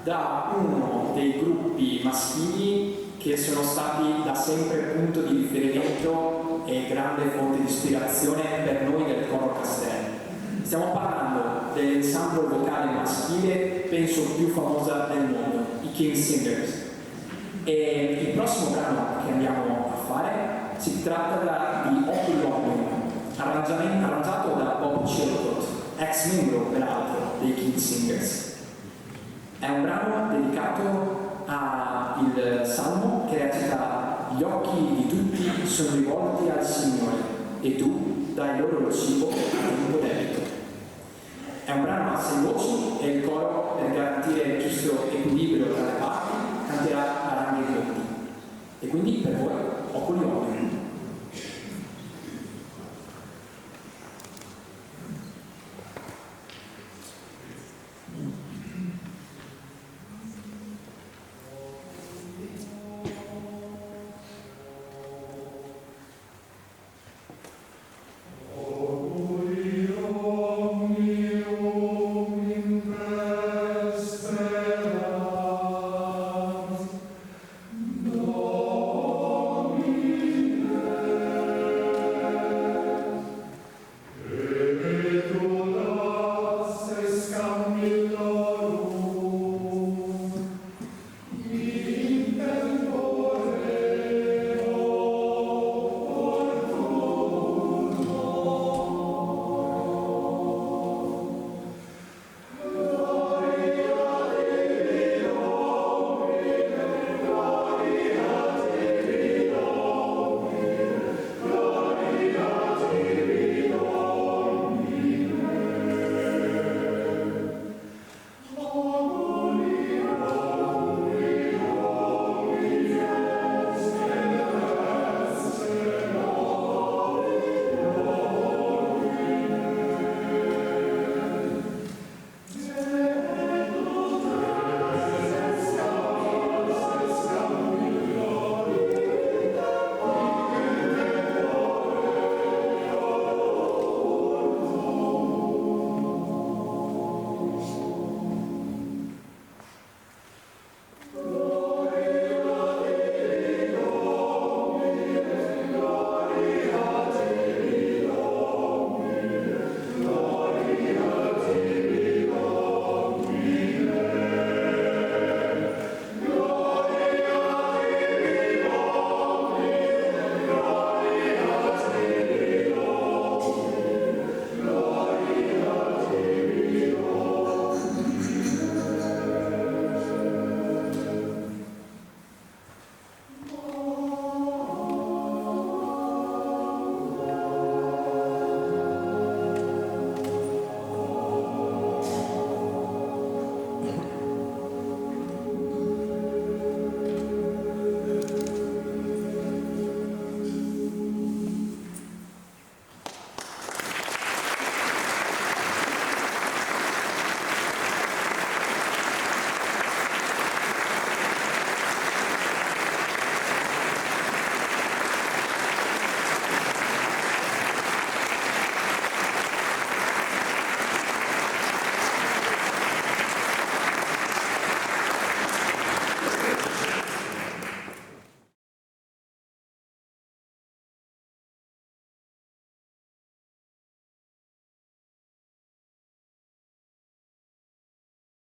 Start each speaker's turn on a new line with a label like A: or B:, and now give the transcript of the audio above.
A: da uno dei gruppi maschili che sono stati da sempre punto di riferimento e grande fonte di ispirazione per noi del coro Castello. Stiamo parlando dell'ensemble vocale maschile, penso più famosa del mondo, i King Singers. E il prossimo brano che andiamo a fare si tratta di Open Longing, arrangiato da Bob Chilcott, ex membro peraltro dei King Singers. È un brano dedicato al Salmo che recita: gli occhi di tutti sono rivolti al Signore e tu dai loro il cibo a tempo debito. È un brano a 6 voci e il coro, per garantire il giusto equilibrio tra le parti, canterà a ranghi corti. E quindi per voi, Oculi Oculi.